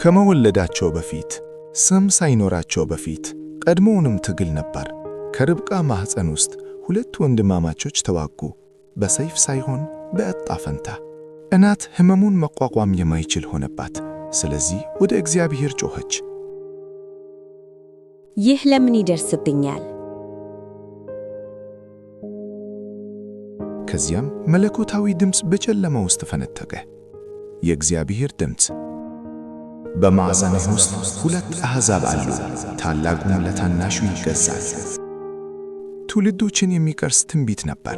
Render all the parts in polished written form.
ከመወለዳቸው በፊት ስም ሳይኖራቸው በፊት ቀድሞውንም ትግል ነበር። ከርብቃ ማኅፀን ውስጥ ሁለት ወንድማማቾች ተዋጉ፣ በሰይፍ ሳይሆን በዕጣ ፈንታ። እናት ሕመሙን መቋቋም የማይችል ሆነባት። ስለዚህ ወደ እግዚአብሔር ጮኸች። ይህ ለምን ይደርስብኛል? ከዚያም መለኮታዊ ድምፅ በጨለማ ውስጥ ፈነጠቀ። የእግዚአብሔር ድምፅ፣ በማዕፀንህ ውስጥ ሁለት አሕዛብ አሉ፣ ታላቁም ለታናሹ ይገዛል። ትውልዶችን የሚቀርስ ትንቢት ነበር።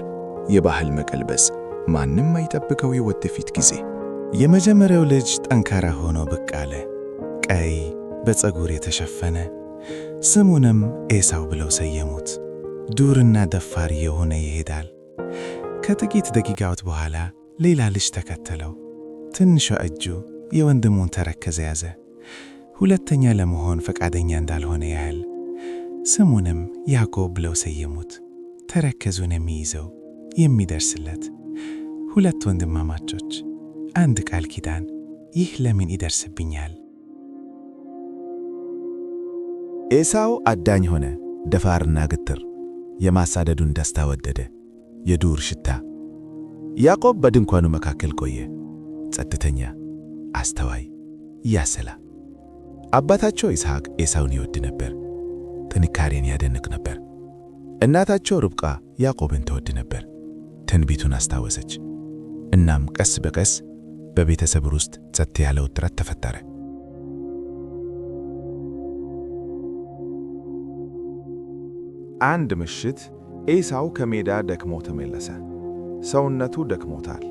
የባህል መቀልበስ፣ ማንም አይጠብቀው የወደፊት ጊዜ። የመጀመሪያው ልጅ ጠንካራ ሆኖ ብቅ አለ፣ ቀይ በፀጉር የተሸፈነ። ስሙንም ኤሳው ብለው ሰየሙት። ዱርና ደፋር የሆነ ይሄዳል። ከጥቂት ደቂቃዎች በኋላ ሌላ ልጅ ተከተለው። ትንሿ እጁ የወንድሙን ተረከዝ ያዘ፣ ሁለተኛ ለመሆን ፈቃደኛ እንዳልሆነ ያህል። ስሙንም ያዕቆብ ብለው ሰየሙት። ተረከዙን የሚይዘው የሚደርስለት። ሁለት ወንድማማቾች፣ አንድ ቃል ኪዳን። ይህ ለምን ይደርስብኛል? ኤሳው አዳኝ ሆነ፣ ደፋርና ግትር። የማሳደዱን ደስታ ወደደ፣ የዱር ሽታ። ያዕቆብ በድንኳኑ መካከል ቆየ፣ ጸጥተኛ፣ አስተዋይ፣ ያሰላ። አባታቸው ይስሐቅ ኤሳውን ይወድ ነበር፣ ጥንካሬን ያደንቅ ነበር። እናታቸው ርብቃ ያዕቆብን ትወድ ነበር፣ ትንቢቱን አስታወሰች። እናም ቀስ በቀስ በቤተሰብ ውስጥ ጸጥ ያለ ውጥረት ተፈጠረ። አንድ ምሽት ኤሳው ከሜዳ ደክሞ ተመለሰ። ሰውነቱ ደክሞታል፣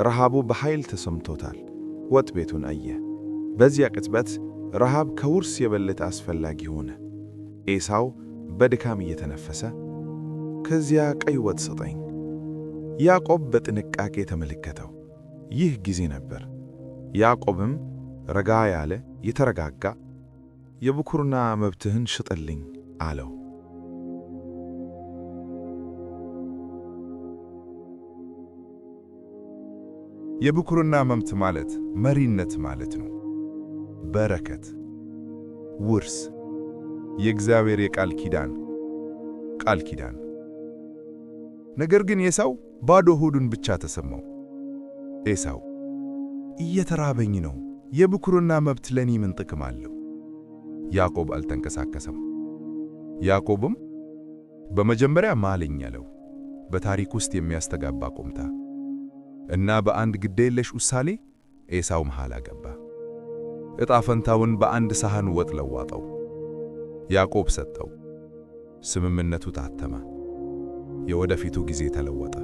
ረሃቡ በኃይል ተሰምቶታል። ወጥ ቤቱን አየ። በዚያ ቅጽበት ረሃብ ከውርስ የበለጠ አስፈላጊ ሆነ። ኤሳው በድካም እየተነፈሰ ከዚያ ቀይ ወጥ ስጠኝ። ያዕቆብ በጥንቃቄ ተመለከተው። ይህ ጊዜ ነበር። ያዕቆብም ረጋ ያለ የተረጋጋ፣ የብኩርና መብትህን ሽጥልኝ አለው። የብኩርና መብት ማለት መሪነት ማለት ነው። በረከት፣ ውርስ፣ የእግዚአብሔር የቃል ኪዳን ቃል ኪዳን። ነገር ግን ኤሳው ባዶ ሆዱን ብቻ ተሰማው። ኤሳው እየተራበኝ ነው፣ የብኩርና መብት ለኔ ምን ጥቅም አለው? ያዕቆብ አልተንቀሳቀሰም። ያዕቆብም በመጀመሪያ ማለኝ አለው፣ በታሪክ ውስጥ የሚያስተጋባ ቆምታ። እና በአንድ ግዴለሽ ውሳኔ ኤሳው መሃል አገባ። ዕጣ ፈንታውን በአንድ ሳህን ወጥ ለዋጠው። ያዕቆብ ሰጠው። ስምምነቱ ታተመ። የወደፊቱ ጊዜ ተለወጠ።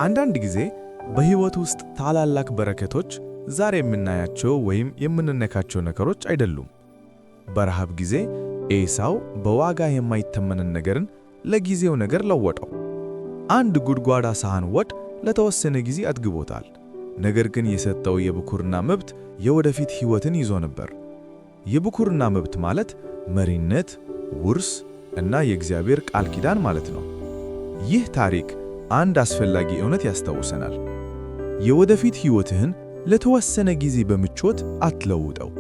አንዳንድ ጊዜ በሕይወት ውስጥ ታላላቅ በረከቶች ዛሬ የምናያቸው ወይም የምንነካቸው ነገሮች አይደሉም። በረሃብ ጊዜ ኤሳው በዋጋ የማይተመንን ነገርን ለጊዜው ነገር ለወጠው። አንድ ጉድጓዳ ሳህን ወጥ ለተወሰነ ጊዜ አጥግቦታል። ነገር ግን የሰጠው የብኩርና መብት የወደፊት ሕይወትን ይዞ ነበር። የብኩርና መብት ማለት መሪነት፣ ውርስ እና የእግዚአብሔር ቃል ኪዳን ማለት ነው። ይህ ታሪክ አንድ አስፈላጊ እውነት ያስታውሰናል። የወደፊት ሕይወትህን ለተወሰነ ጊዜ በምቾት አትለውጠው።